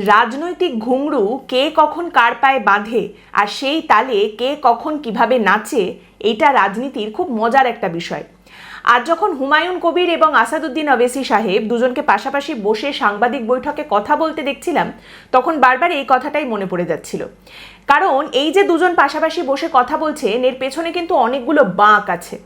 রাজনৈতিক ঘুংরু কে কখন কার পায়ে বাঁধে আর সেই তালে কে কখন কিভাবে নাচে, এইটা রাজনীতির খুব মজার একটা বিষয়। আজ যখন হুমায়ুন কবির এবং আসাদুদ্দিন ওবেসি সাহেব দুজনকে পাশাপাশি বসে সাংবাদিক বৈঠকে কথা বলতে দেখছিলাম, তখন বারবার এই কথাটাই মনে পড়ে যাচ্ছিল। কারণ এই যে দুজন পাশাপাশি বসে কথা বলছেন, এর পেছনে কিন্তু অনেকগুলো বাঁক আছে।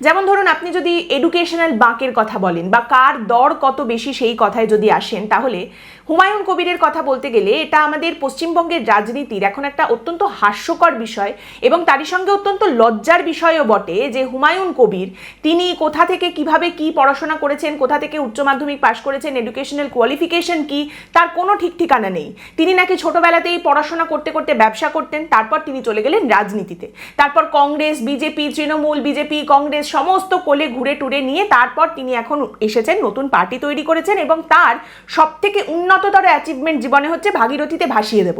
যেমন ধরুন, আপনি যদি এডুকেশনাল বাঁকের কথা বলেন বা কার দর কত বেশি সেই কথায় যদি আসেন, তাহলে হুমায়ুন কবিরের কথা বলতে গেলে এটা আমাদের পশ্চিমবঙ্গের রাজনীতির এখন একটা অত্যন্ত হাস্যকর বিষয় এবং তারই সঙ্গে অত্যন্ত লজ্জার বিষয়ও বটে যে হুমায়ুন কবির তিনি কোথা থেকে কিভাবে কি পড়াশোনা করেছেন, কোথা থেকে উচ্চ মাধ্যমিক পাশ করেছেন, এডুকেশনাল কোয়ালিফিকেশন কি, তার কোনো ঠিক ঠিকানা নেই। তিনি নাকি ছোটবেলাতেই পড়াশোনা করতে করতে ব্যবসা করতেন, তারপর তিনি চলে গেলেন রাজনীতিতে। তারপর কংগ্রেস, বিজেপি, তৃণমূল, বিজেপি, কংগ্রেস সমস্ত কোলে ঘুরে টুরে নিয়ে তারপর তিনি এখন এসেছেন, নতুন পার্টি তৈরি করেছেন এবং তার সব থেকে উন্নততর অ্যাচিভমেন্ট জীবনে হচ্ছে ভাগীরথীতে ভাসিয়ে দেব।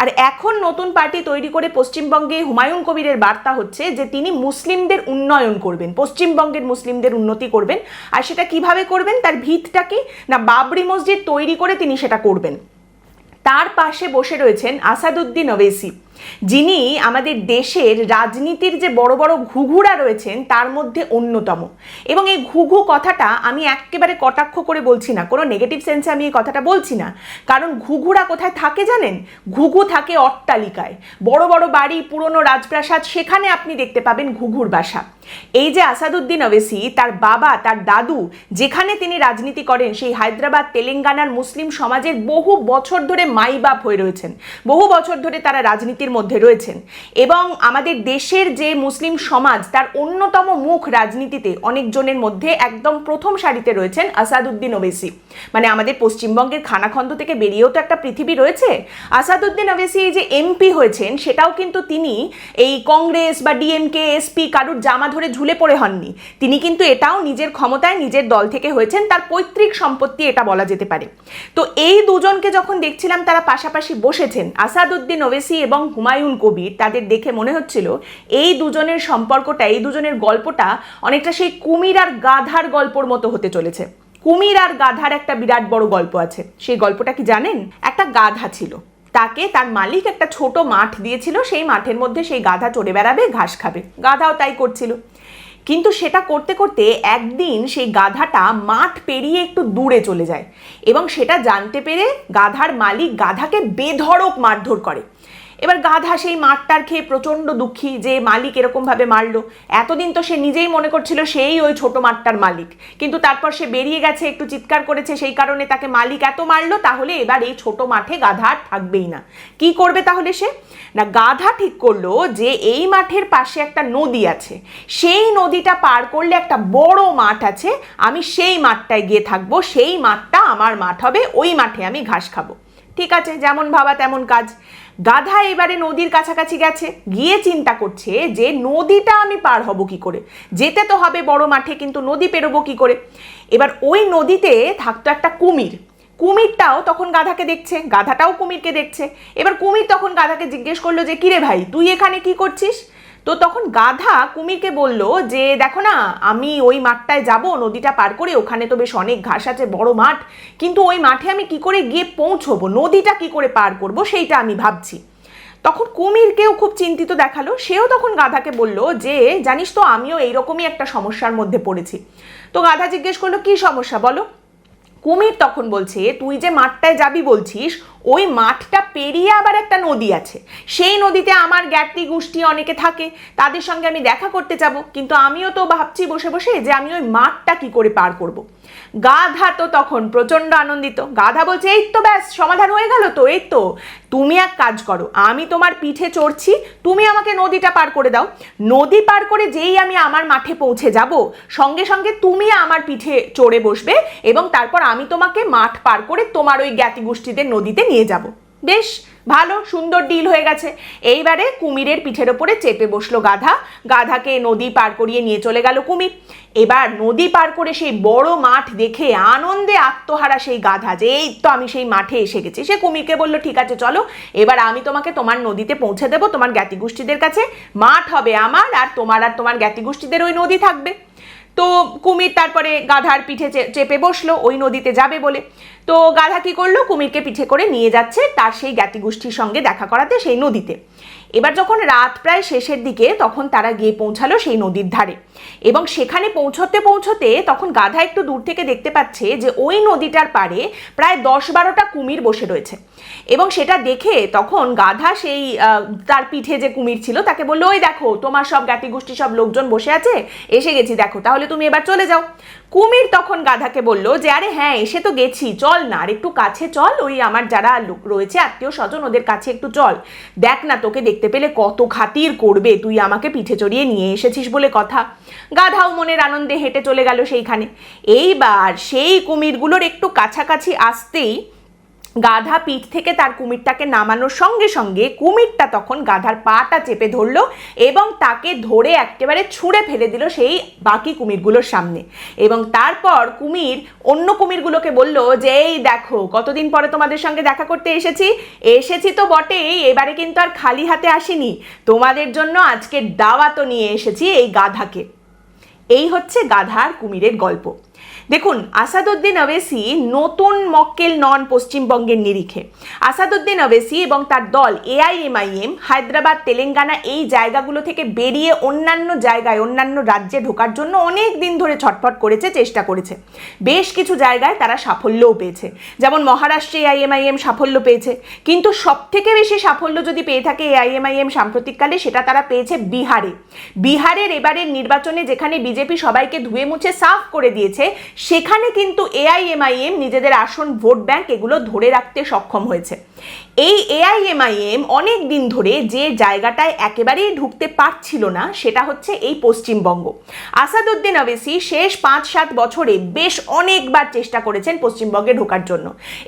আর এখন নতুন পার্টি তৈরি করে পশ্চিমবঙ্গে হুমায়ুন কবিরের বার্তা হচ্ছে যে তিনি মুসলিমদের উন্নয়ন করবেন, পশ্চিমবঙ্গের মুসলিমদের উন্নতি করবেন। আর সেটা কিভাবে করবেন, তার ভিতটা কি না, বাবরি মসজিদ তৈরি করে তিনি সেটা করবেন। তার পাশে বসে রয়েছেন আসাদুদ্দিন ওবেসি, যিনি আমাদের দেশের রাজনীতির যে বড় বড় ঘুঘুরা রয়েছেন তার মধ্যে অন্যতম। এবং এই ঘুঘু কথাটা আমি একেবারে কটাক্ষ করে বলছি না, কোনো নেগেটিভ সেন্সে আমি এই কথাটা বলছি না। কারণ ঘুঘুরা কোথায় থাকে জানেন? ঘুঘু থাকে অট্টালিকায়, বড় বড় বাড়ি, পুরনো রাজপ্রাসাদ, সেখানে আপনি দেখতে পাবেন ঘুঘুর বাসা। এই যে আসাদুদ্দিন ওবেসি, তার বাবা, তার দাদু যেখানে তিনি রাজনীতি করেন, সেই হায়দ্রাবাদ, তেলেঙ্গানার মুসলিম সমাজের বহু বছর ধরে মাইবাপ হয়ে রয়েছেন, বহু বছর ধরে তারা রাজনীতির মধ্যে রয়েছেন। এবং আমাদের দেশের যে মুসলিম সমাজ, তার অন্যতম মুখ রাজনীতিতে অনেকজনের মধ্যে একদম প্রথম সারিতে রয়েছেন আসাদুদ্দিন ওবেসি। মানে আমাদের পশ্চিমবঙ্গের খানাখন্দ থেকে বেরিয়েও তো একটা পৃথিবী রয়েছে। আসাদুদ্দিন ওবেসি এই যে এমপি হয়েছেন, সেটাও কিন্তু তিনি এই কংগ্রেস বা ডিএমকে, এসপি কারুর জামা ধরে ঝুলে পড়ে হননি। তিনি কিন্তু এটাও নিজের ক্ষমতায় নিজের দল থেকে হয়েছেন, তার পৈতৃক সম্পত্তি এটা বলা যেতে পারে। তো এই দুজনকে যখন দেখছিলাম তারা পাশাপাশি বসেছেন, আসাদুদ্দিন ওবেসি এবং হুমায়ুন কবির, তাদের দেখে মনে হচ্ছিল এই দুজনের সম্পর্কটা, এই দুজনের গল্পটা অনেকটা সেই কুমির আর গাধার গল্পর মতো হতে চলেছে। কুমির আর গাধার একটা বিরাট বড় গল্প আছে। সেই গল্পটা কি জানেন? একটা গাধা ছিল, তাকে তার মালিক একটা ছোট মাঠ দিয়েছিল, সেই মাঠের মধ্যে সেই গাধা চড়ে বেড়াবে, ঘাস খাবে। গাধাও তাই করছিল। কিন্তু সেটা করতে করতে একদিন সেই গাধাটা মাঠ পেরিয়ে একটু দূরে চলে যায় এবং সেটা জানতে পেরে গাধার মালিক গাধাকে বেধড়ক মারধর করে। এবার গাধা সেই মাঠটার খেয়ে প্রচণ্ড দুঃখী যে মালিক এরকমভাবে মারলো। এতদিন তো সে নিজেই মনে করছিল সেই ওই ছোট মাঠটার মালিক, কিন্তু তারপর সে বেরিয়ে গেছে, একটু চিৎকার করেছে, সেই কারণে তাকে মালিক এত মারলো। তাহলে এবার এই ছোট মাঠে গাধা আর থাকবেই না। কি করবে তাহলে সে? না, গাধা ঠিক করলো যে এই মাঠের পাশে একটা নদী আছে, সেই নদীটা পার করলে একটা বড় মাঠ আছে, আমি সেই মাঠটায় গিয়ে থাকবো, সেই মাঠটা আমার মাঠ হবে, ওই মাঠে আমি ঘাস খাবো। ঠিক আছে, যেমন ভাবা তেমন কাজ। গাধা এবারে নদীর কাছাকাছি গেছে, গিয়ে চিন্তা করছে যে নদীটা আমি পার হব কি করে, যেতে তো হবে বড় মাঠে, কিন্তু নদী পেরোবো কি করে। এবার ওই নদীতে থাকতো একটা কুমির। কুমিরটাও তখন গাধাকে দেখছে, গাধাটাও কুমিরকে দেখছে। এবার কুমির তখন গাধাকে জিজ্ঞেস করলো যে কিরে ভাই, তুই এখানে কি করছিস? তো তখন গাধা কুমিরকে বলল যে দেখো না, আমি ওই মাঠটায় যাব নদীটা পার করে, ওখানে তো বেশ অনেক ঘাস আছে, বড় মাঠ, কিন্তু ওই মাঠে আমি কি করে গিয়ে পৌঁছবো, নদীটা কি করে পার করব, সেইটা আমি ভাবছি। তখন কুমিরকেও খুব চিন্তিত দেখালো। সেও তখন গাধাকে বলল যে জানিস তো, আমিও এইরকমই একটা সমস্যার মধ্যে পড়েছি। তো গাধা জিজ্ঞেস করলো কি সমস্যা বলো। কুমির তখন বলছে তুই যে মাঠটায় যাবি বলছিস, ওই মাঠটা পেরিয়ে আবার একটা নদী আছে, সেই নদীতে আমার জ্ঞাতি গোষ্ঠী অনেকে থাকে, তাদের সঙ্গে আমি দেখা করতে যাব, কিন্তু আমিও তো ভাবছি বসে বসে যে আমি ওই মাঠটা কি করে পার করব। গাধা তো তখন প্রচন্ড আনন্দিত। গাধা বলছে এই তো ব্যাস, সমাধান হয়ে গেল তো, এই তো, তুমি এক কাজ করো, আমি তোমার পিঠে চড়ছি, তুমি আমাকে নদীটা পার করে দাও। নদী পার করে যেই আমি আমার মাঠে পৌঁছে যাব, সঙ্গে সঙ্গে তুমি আমার পিঠে চড়ে বসবে এবং তারপর আমি তোমাকে মাঠ পার করে তোমার ওই জ্ঞাতি গোষ্ঠীদের নদীতে নিয়ে যাব। বেশ ভালো, সুন্দর ডিল হয়ে গেছে। এইবারে কুমিরের পিঠের ওপরে চেপে বসলো গাধা, গাধাকে নদী পার করিয়ে নিয়ে চলে গেল কুমির। এবার নদী পার করে সেই বড় মাঠ দেখে আনন্দে আত্মহারা সেই গাধা, যে এই তো আমি সেই মাঠে এসে গেছি। সে কুমিরকে বলল ঠিক আছে চলো, এবার আমি তোমাকে তোমার নদীতে পৌঁছে দেবো, তোমার জ্ঞাতি গোষ্ঠীদের কাছে, মাঠ হবে আমার, আর তোমার জ্ঞাতি গোষ্ঠীদের ওই নদী থাকবে। তো কুমির তারপরে গাধার পিঠে চেপে বসলো ওই নদীতে যাবে বলে। তো গাধা কি করলো, কুমিরকে পিঠে করে নিয়ে যাচ্ছে তার সেই জ্ঞাতি গোষ্ঠীর সঙ্গে দেখা করাতে সেই নদীতে। এবার যখন রাত প্রায় শেষের দিকে তখন তারা গিয়ে পৌঁছালো সেই নদীর ধারে, এবং সেখানে পৌঁছতে পৌঁছতে তখন গাধা একটু দূর থেকে দেখতে পাচ্ছে যে ওই নদীটার পাড়ে প্রায় 10-12টা কুমির বসে রয়েছে। এবং সেটা দেখে তখন গাধা সেই তার পিঠে যে কুমির ছিল তাকে বললো, ওই দেখো তোমার সব জ্ঞাতি গোষ্ঠী সব লোকজন বসে আছে, এসে গেছি দেখো, তাহলে তুমি এবার চলে যাও। কুমির তখন গাধাকে বললো যে আরে হ্যাঁ এসে তো গেছি, চল না আর একটু কাছে চল, ওই আমার যারা লোক রয়েছে আত্মীয় স্বজন ওদের কাছে একটু চল, দেখ না তোকে দেখতে পেলে কত খাতির করবে, তুই আমাকে পিঠে চড়িয়ে নিয়ে এসেছিস বলে কথা। গাধাও মনের আনন্দে হেঁটে চলে গেল সেইখানে। এইবার সেই কুমিরগুলোর একটু কাছাকাছি আসতেই গাধা পিঠ থেকে তার কুমিরটাকে নামানোর সঙ্গে সঙ্গে কুমিরটা তখন গাধার পাটা চেপে ধরলো এবং তাকে ধরে একেবারে ছুঁড়ে ফেলে দিল সেই বাকি কুমিরগুলোর সামনে। এবং তারপর কুমির অন্য কুমিরগুলোকে বলল যে এই দেখো কতদিন পরে তোমাদের সঙ্গে দেখা করতে এসেছি তো বটেই, এবারে কিন্তু আর খালি হাতে আসিনি, তোমাদের জন্য আজকে দাওয়াতও নিয়ে এসেছি এই গাধাকে। এই হচ্ছে গাধা আর কুমিরের গল্প। দেখুন, আসাদুদ্দিন ওয়েসি নতুন মক্কেল নন পশ্চিমবঙ্গের নিরিখে। আসাদুদ্দিন ওয়েসি এবং তার দল এআইএমআইএম হায়দ্রাবাদ, তেলেঙ্গানা এই জায়গাগুলো থেকে বেরিয়ে অন্যান্য জায়গায় অন্যান্য রাজ্যে ঢোকার জন্য অনেক দিন ধরে ছটফট করেছে, চেষ্টা করেছে। বেশ কিছু জায়গায় তারা সাফল্যও পেয়েছে, যেমন মহারাষ্ট্রে এআইএমআইএম সাফল্য পেয়েছে। কিন্তু সবথেকে বেশি সাফল্য যদি পেয়ে থাকে এআইএমআইএম সাম্প্রতিককালে, সেটা তারা পেয়েছে বিহারে। বিহারের এবারের নির্বাচনে যেখানে বিজেপি সবাইকে ধুয়ে মুছে সাফ করে দিয়েছে, সেখানে কিন্তু এআইএমআইএম নিজেদের আসন, ভোট ব্যাংক এগুলো ধরে রাখতে সক্ষম হয়েছে। এই এআইএমআইএম অনেক দিন ধরে যে জায়গাটায় একেবারেই ঢুকতে পারছিল না সেটা হচ্ছে এই পশ্চিমবঙ্গ। আসাদুদ্দিন ওয়েসি শেষ 5-7 বছরে বেশ অনেকবার চেষ্টা করেছেন পশ্চিমবঙ্গে ঢোকার জন্য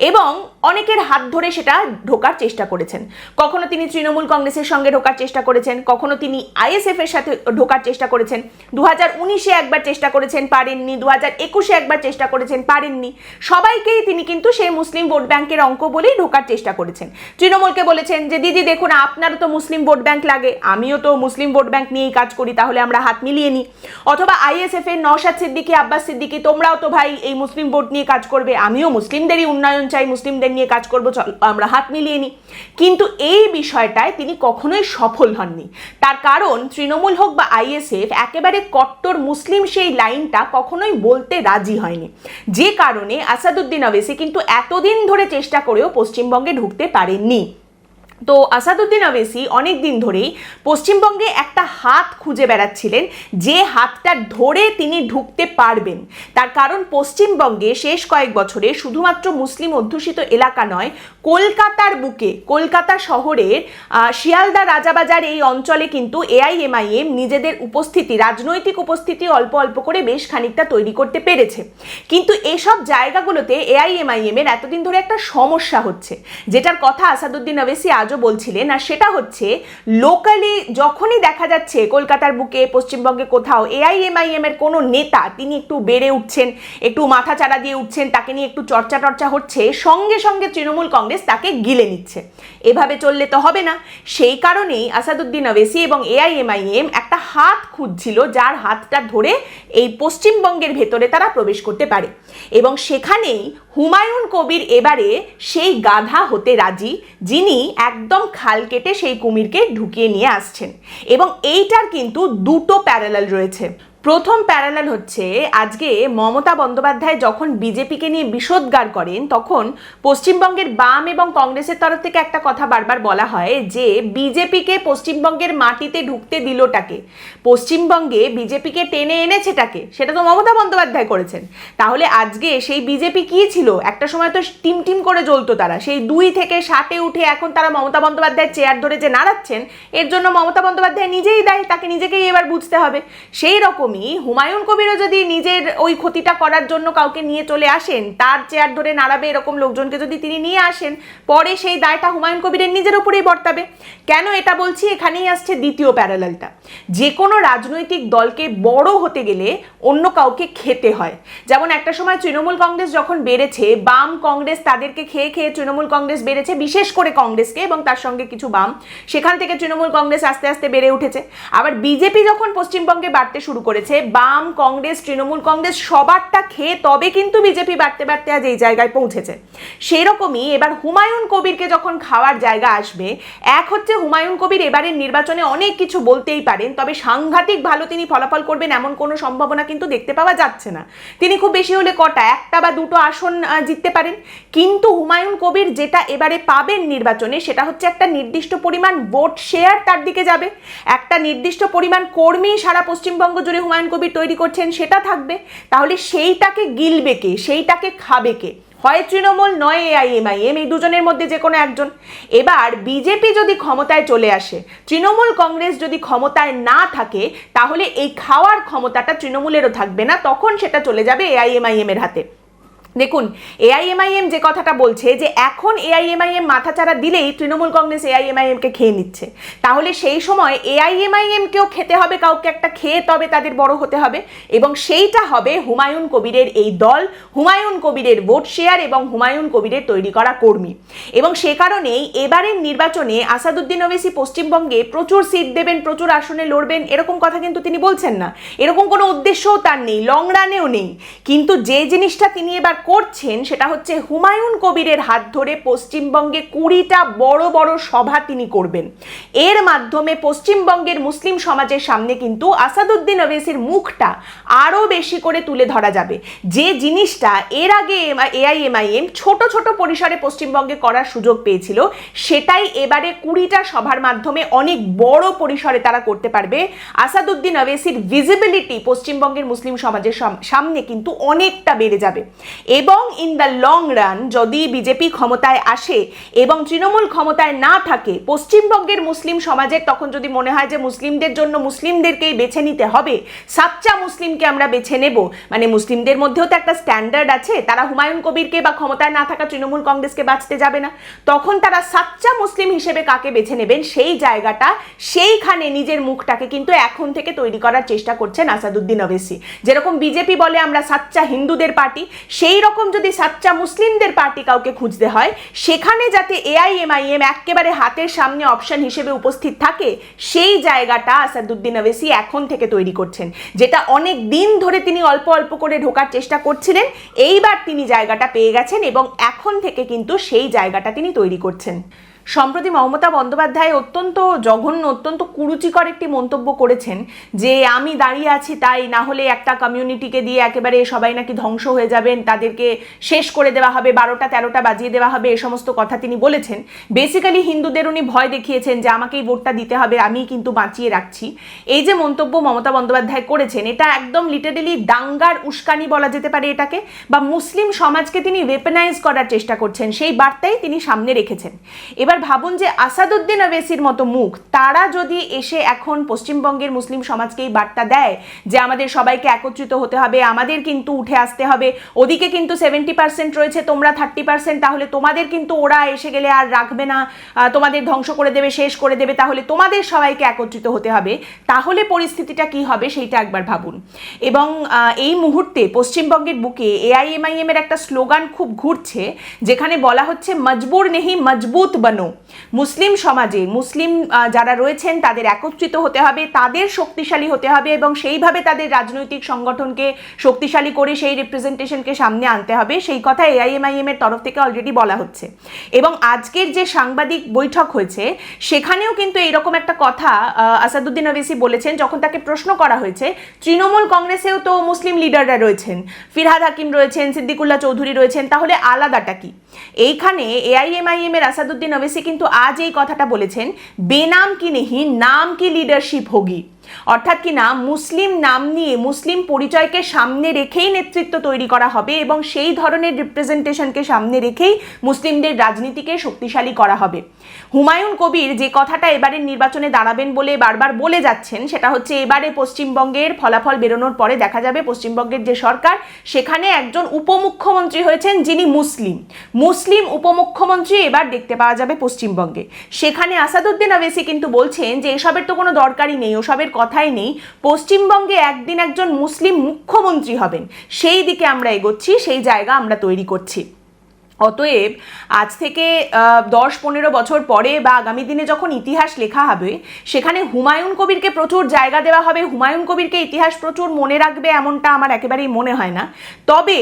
এবং অনেকের হাত ধরে সেটা ঢোকার চেষ্টা করেছেন। কখনো তিনি তৃণমূল কংগ্রেসের সঙ্গে ঢোকার চেষ্টা করেছেন, কখনো তিনি আইএসএফ এর সাথে ঢোকার চেষ্টা করেছেন। 2019-এ একবার চেষ্টা করেছেন, পারেননি। 2021-এ একবার চেষ্টা করেছেন, পারেননি। সবাইকেই তিনি কিন্তু সেই মুসলিম ভোট ব্যাংকের অঙ্ক বলেই ঢোকার চেষ্টা করেছেন। তৃণমূলকে বলেছেন যে দিদি দেখুন আপনারও তো মুসলিম ভোট ব্যাংক লাগে, আমিও তো মুসলিম ভোট ব্যাংক নিয়েই কাজ করি, তাহলে আমরা হাত মিলিয়ে নিই। অথবা আইএসএফ এর নওশাদ সিদ্দিকী, আব্বাস সিদ্দিকী, তোমরাও তো ভাই এই মুসলিম ভোট নিয়ে কাজ করবে, আমিও মুসলিমদেরই উন্নয়ন চাই, মুসলিমদের নিয়ে কাজ করবো, চল আমরা হাত মিলিয়ে নিই। কিন্তু এই বিষয়টায় তিনি কখনোই সফল হননি। তার কারণ তৃণমূল হোক বা আইএসএফ একেবারে কট্টর মুসলিম সেই লাইনটা কখনোই বলতে রাজি হয়নি, যে কারণে আসাদুদ্দিন ওয়েসি কিন্তু এতদিন ধরে চেষ্টা করেও পশ্চিমবঙ্গে ঢুকতে পারেননি। তো আসাদুদ্দিন ওয়েসি অনেক দিন ধরেই পশ্চিমবঙ্গে একটা হাত খুঁজে বেড়াচ্ছিলেন, যে হাতটা ধরে তিনি ঢুকতে পারবেন। তার কারণ পশ্চিমবঙ্গে শেষ কয়েক বছরে শুধুমাত্র মুসলিম অধ্যুষিত এলাকা নয়, কলকাতার বুকে, কলকাতা শহরের শিয়ালদা, রাজাবাজার এই অঞ্চলে কিন্তু এআইএমআইএম নিজেদের উপস্থিতি, রাজনৈতিক উপস্থিতি অল্প অল্প করে বেশ খানিকটা তৈরি করতে পেরেছে। কিন্তু এসব জায়গাগুলোতে এআইএমআইএম এর এতদিন ধরে একটা সমস্যা হচ্ছে, যেটার কথা আসাদুদ্দিন ওয়েসি আজও বলছিলেন, আর সেটা হচ্ছে লোকালি যখনই দেখা যাচ্ছে কলকাতার বুকে, পশ্চিমবঙ্গে কোথাও এআইএমআইএম এর কোনো নেতা তিনি একটু বেড়ে উঠছেন, একটু মাথা চাড়া দিয়ে উঠছেন, তাকে নিয়ে একটু চর্চা হচ্ছে, সঙ্গে সঙ্গে তৃণমূল কংগ্রেস তাকে গিলে নিচ্ছে। এভাবে চললে তো হবে না। সেই কারণেই আসাদুদ্দিন ওয়েসি এবং এআইএমআইএম একটা হাত খুঁজছিল, যার হাতটা ধরে এই পশ্চিমবঙ্গের ভেতরে তারা প্রবেশ করতে পারে। এবং সেখানেই হুমায়ুন কবির এবারে সেই গাধা হতে রাজি, যিনি একদম খাল কেটে সেই কুমিরকে ঢুকিয়ে নিয়ে আসছেন। এবং এইটার কিন্তু দুটো প্যারালাল রয়েছে। প্রথম প্যারালাল হচ্ছে, আজকে মমতা বন্দ্যোপাধ্যায় যখন বিজেপিকে নিয়ে বিষোদ্গার করেন, তখন পশ্চিমবঙ্গের বাম এবং কংগ্রেসের তরফ থেকে একটা কথা বারবার বলা হয় যে বিজেপিকে পশ্চিমবঙ্গের মাটিতে ঢুকতে দিলটাকে, পশ্চিমবঙ্গে বিজেপিকে টেনে এনেছেটাকে, সেটা তো মমতা বন্দ্যোপাধ্যায় করেছেন। তাহলে আজকে সেই বিজেপি কি ছিল? একটা সময় তো টিম করে জ্বলতো তারা, সেই 2 থেকে 7-এ উঠে এখন তারা মমতা বন্দ্যোপাধ্যায়ের চেয়ার ধরে যে নাড়াচ্ছেন, এর জন্য মমতা বন্দ্যোপাধ্যায় নিজেই দায়ী, তাকে নিজেকেই এবার বুঝতে হবে। সেই রকম হুমায়ুন কবিরও যদি নিজের ওই ক্ষতিটা করার জন্য কাউকে নিয়ে চলে আসেন, তার চেয়ার ধরে নাড়াবে এরকম লোকজনকে যদি তিনি নিয়ে আসেন, পরে সেই দায়টা হুমায়ুন কবিরের নিজের উপরেই বর্তাবে। কেন এটা বলছি? এখানেই আসছে দ্বিতীয় প্যারালালটা। যে কোনো রাজনৈতিক দলকে বড় হতে গেলে অন্য কাউকে খেতে হয়। যেমন একটা সময় তৃণমূল কংগ্রেস যখন বেড়েছে, বাম কংগ্রেস তাদেরকে খেয়ে খেয়ে তৃণমূল কংগ্রেস বেড়েছে, বিশেষ করে কংগ্রেসকে এবং তার সঙ্গে কিছু বাম, সেখান থেকে তৃণমূল কংগ্রেস আস্তে আস্তে বেড়ে উঠেছে। আবার বিজেপি যখন পশ্চিমবঙ্গে বাড়তে শুরু করে করেছে, বাম, কংগ্রেস, তৃণমূল কংগ্রেস সবারটা খেয়ে তবে কিন্তু বিজেপি বাড়তে বাড়তে আজ এই জায়গায় পৌঁছেছে। সেরকমই এবার হুমায়ুন কবিরকে যখন খাওয়ার জায়গা আসবে, এক হচ্ছে হুমায়ুন কবির এবারের নির্বাচনে অনেক কিছু বলতেই পারেন, তবে সাংঘাতিক ভালো তিনি ফলাফল করবেন এমন কোনো সম্ভাবনা কিন্তু দেখতে পাওয়া যাচ্ছে না। তিনি খুব বেশি হলে কটা, একটা বা দুটো আসন জিততে পারেন। কিন্তু হুমায়ুন কবির যেটা এবারে পাবেন নির্বাচনে, সেটা হচ্ছে একটা নির্দিষ্ট পরিমাণ ভোট শেয়ার তার দিকে যাবে, একটা নির্দিষ্ট পরিমাণ কর্মী সারা পশ্চিমবঙ্গ জুড়ে হুমায়ুন কবির তৈরি করছেন সেটা থাকবে। তাহলে সেইটাকে গিলবে কে, সেইটাকে খাবে কে? হয় তৃণমূল, নয় এআইএমআইএম, এই দুজনের মধ্যে যে কোনো একজন। এবার বিজেপি যদি ক্ষমতায় চলে আসে, তৃণমূল কংগ্রেস যদি ক্ষমতায় না থাকে, তাহলে এই খাওয়ার ক্ষমতাটা তৃণমূলেরও থাকবে না, তখন সেটা চলে যাবে এআইএমআইএম এর হাতে। দেখুন, এআইএমআইএম যে কথাটা বলছে যে এখন এআইএমআইএম মাথাচাড়া দিলেই তৃণমূল কংগ্রেস এআইএমআইএমকে খেয়ে নিচ্ছে, তাহলে সেই সময় এআইএমআইএমকেও খেতে হবে, কাউকে একটা খেয়ে তবে তাদের বড় হতে হবে, এবং সেইটা হবে হুমায়ুন কবিরের এই দল, হুমায়ুন কবিরের ভোট শেয়ার এবং হুমায়ুন কবিরের তৈরি করা কর্মী। এবং সে কারণেই এবারের নির্বাচনে আসাদুদ্দিন ওবেসি পশ্চিমবঙ্গে প্রচুর সিট দেবেন, প্রচুর আসনে লড়বেন, এরকম কথা কিন্তু তিনি বলছেন না, এরকম কোনো উদ্দেশ্যও তার নেই, লং রানেও নেই। কিন্তু যে জিনিসটা তিনি এবার করছেন সেটা হচ্ছে হুমায়ুন কবিরের হাত ধরে পশ্চিমবঙ্গে 20টা বড় বড় সভা তিনি করবেন। এর মাধ্যমে পশ্চিমবঙ্গের মুসলিম সমাজের সামনে কিন্তু আসাদুদ্দিন ওবেসির মুখটা আরো বেশি করে তুলে ধরা যাবে। যে জিনিসটা এর আগে এআইএমআইএম ছোট ছোট পরিসরে পশ্চিমবঙ্গে করার সুযোগ পেয়েছিল, সেটাই এবারে 20টা সভার মাধ্যমে অনেক বড় পরিসরে তারা করতে পারবে। আসাদুদ্দিন ওবেসির ভিজিবিলিটি পশ্চিমবঙ্গের মুসলিম সমাজের সামনে কিন্তু অনেকটা বেড়ে যাবে। এবং ইন দ্য লং রান যদি বিজেপি ক্ষমতায় আসে এবং তৃণমূল ক্ষমতায় না থাকে, পশ্চিমবঙ্গের মুসলিম সমাজের তখন যদি মনে হয় যে মুসলিমদের জন্য মুসলিমদেরকেই বেছে নিতে হবে, সাচ্চা মুসলিমকে আমরা বেছে নেব, মানে মুসলিমদের মধ্যেও তো একটা স্ট্যান্ডার্ড আছে, তারা হুমায়ুন কবিরকে বা ক্ষমতায় না থাকা তৃণমূল কংগ্রেসকে বাঁচতে যাবে না, তখন তারা সাচ্চা মুসলিম হিসেবে কাকে বেছে নেবেন, সেই জায়গাটা, সেইখানে নিজের মুখটাকে কিন্তু এখন থেকে তৈরি করার চেষ্টা করছেন আসাদুদ্দিন ওবেসি। যেরকম বিজেপি বলে আমরা সাচ্চা হিন্দুদের পার্টি, সেই রকম যদি সাচ্চা মুসলিমদের পার্টি কাউকে খুঁজতে হয়, সেখানে যাতে এআইএমআইএম একেবারে হাতের সামনে অপশন হিসেবে উপস্থিত থাকে, সেই জায়গাটা আসাদুদ্দিন ওবেসি এখন থেকে তৈরি করছেন, যেটা অনেক দিন ধরে তিনি অল্প অল্প করে ঢোকার চেষ্টা করছিলেন। এইবার তিনি জায়গাটা পেয়ে গেছেন এবং এখন থেকে কিন্তু সেই জায়গাটা তিনি তৈরি করছেন। সম্প্রতি মমতা বন্দ্যোপাধ্যায় অত্যন্ত জঘন্য, অত্যন্ত কুরুচিকর একটি মন্তব্য করেছেন যে আমি দাঁড়িয়ে আছি তাই, না হলে একটা কমিউনিটিকে দিয়ে একেবারে সবাই নাকি ধ্বংস হয়ে যাবেন, তাদেরকে শেষ করে দেওয়া হবে, 12টা 13টা বাজিয়ে দেওয়া হবে, এ সমস্ত কথা তিনি বলেছেন। বেসিক্যালি হিন্দুদের উনি ভয় দেখিয়েছেন যে আমাকেই ভোটটা দিতে হবে, আমি কিন্তু বাঁচিয়ে রাখছি। এই যে মন্তব্য মমতা বন্দ্যোপাধ্যায় করেছেন, এটা একদম লিটারেলি দাঙ্গার উস্কানি বলা যেতে পারে এটাকে, বা মুসলিম সমাজকে তিনি ওয়েপনাইজ করার চেষ্টা করছেন, সেই বার্তাই তিনি সামনে রেখেছেন। এবার ভাবুন যে আসাদুদ্দিন ওবেসির মতো মুখ, তারা যদি এসে এখন পশ্চিমবঙ্গের মুসলিম সমাজকে এই বার্তা দেয় যে আমাদের সবাইকে একত্রিত হতে হবে, আমাদের কিন্তু উঠে আসতে হবে, ওদিকে কিন্তু 70% রয়েছে, তোমরা 30%, তাহলে তোমাদের কিন্তু ওরা এসে গেলে আর রাখবে না, তোমাদের ধ্বংস করে দেবে, শেষ করে দেবে, তাহলে তোমাদের সবাইকে একত্রিত হতে হবে, তাহলে পরিস্থিতিটা কি হবে সেইটা একবার ভাবুন। এবং এই মুহূর্তে পশ্চিমবঙ্গের বুকে এআইএমআইএম এর একটা স্লোগান খুব ঘুরছে, যেখানে বলা হচ্ছে মজবুর নেহি মজবুত বনো। মুসলিম সমাজে মুসলিম যারা রয়েছেন তাদের একত্রিত হতে হবে, তাদের শক্তিশালী হতে হবে এবং সেইভাবে তাদের রাজনৈতিক সংগঠনকে শক্তিশালী করে সেই রিপ্রেজেন্টেশনকে সামনে আনতে হবে, সেই কথা এআইএমআইএম এর তরফ থেকে অলরেডি বলা হচ্ছে। এবং আজকের যে সাংবাদিক বৈঠক হয়েছে সেখানেও কিন্তু এইরকম একটা কথা আসাদুদ্দিন ওবেসি বলেছেন, যখন তাকে প্রশ্ন করা হয়েছে তৃণমূল কংগ্রেসেও তো মুসলিম লিডাররা রয়েছেন, ফিরহাদ হাকিম রয়েছেন, সিদ্দিকুল্লাহ চৌধুরী রয়েছেন, তাহলে আলাদাটা কি? এইখানে এআইএমআইএম এর আসাদুদ্দিন ওবেসি কিন্তু আজ এই কথাটা বলেছেন, বেনাম কি নেহি নাম কি লিডারশিপ হোগি। অর্থাৎ কি না, মুসলিম নাম নিয়ে মুসলিম পরিচয়কে সামনে রেখেই নেতৃত্ব তৈরি করা হবে এবং সেই ধরনের রিপ্রেজেন্টেশনকে সামনে রেখেই মুসলিমদের রাজনীতিকে শক্তিশালী করা হবে। হুমায়ুন কবির যে কথাটা এবারের নির্বাচনে দাঁড়াবেন বলে বারবার বলে যাচ্ছেন, সেটা হচ্ছে এবারে পশ্চিমবঙ্গের ফলাফল বেরোনোর পরে দেখা যাবে পশ্চিমবঙ্গের যে সরকার, সেখানে একজন উপমুখ্যমন্ত্রী হয়েছেন যিনি মুসলিম উপমুখ্যমন্ত্রী এবার দেখতে পাওয়া যাবে পশ্চিমবঙ্গে। সেখানে আসাদুদ্দিন ওবেসি কিন্তু বলছেন যে এসবের তো কোনো দরকারই নেই, ওসবের কথাই নেই, পশ্চিমবঙ্গে একদিন একজন মুসলিম মুখ্যমন্ত্রী হবেন, সেই দিকে আমরা এগোচ্ছি, সেই জায়গা আমরা তৈরি করছি। অতএব আজ থেকে 10-15 বছর পরে বা আগামী দিনে যখন ইতিহাস লেখা হবে সেখানে হুমায়ুন কবিরকে প্রচুর জায়গা দেওয়া হবে, হুমায়ুন কবিরকে ইতিহাস প্রচুর মনে রাখবে এমনটা আমার একেবারেই মনে হয় না। তবে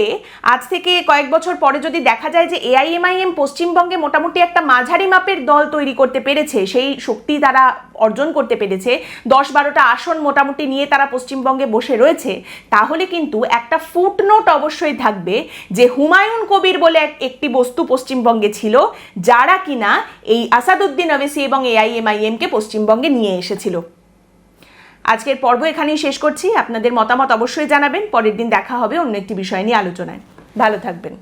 আজ থেকে কয়েক বছর পরে যদি দেখা যায় যে এআইএমআইএম পশ্চিমবঙ্গে মোটামুটি একটা মাঝারি মাপের দল তৈরি করতে পেরেছে, সেই শক্তি তারা অর্জন করতে পেরেছে, 10-12টা আসন মোটামুটি নিয়ে তারা পশ্চিমবঙ্গে বসে রয়েছে, তাহলে কিন্তু একটা ফুটনোট অবশ্যই থাকবে যে হুমায়ুন কবির বলে একটি বস্তু পশ্চিমবঙ্গে ছিল যারা কিনা এই আসাদুদ্দিন ওয়েসি এবং এআইএমআইএমকে পশ্চিমবঙ্গে নিয়ে এসেছিল। আজকের পর্ব এখানেই শেষ করছি। আপনাদের মতামত অবশ্যই জানাবেন। পরের দিন দেখা হবে অন্য একটি বিষয় নিয়ে আলোচনায়। ভালো থাকবেন।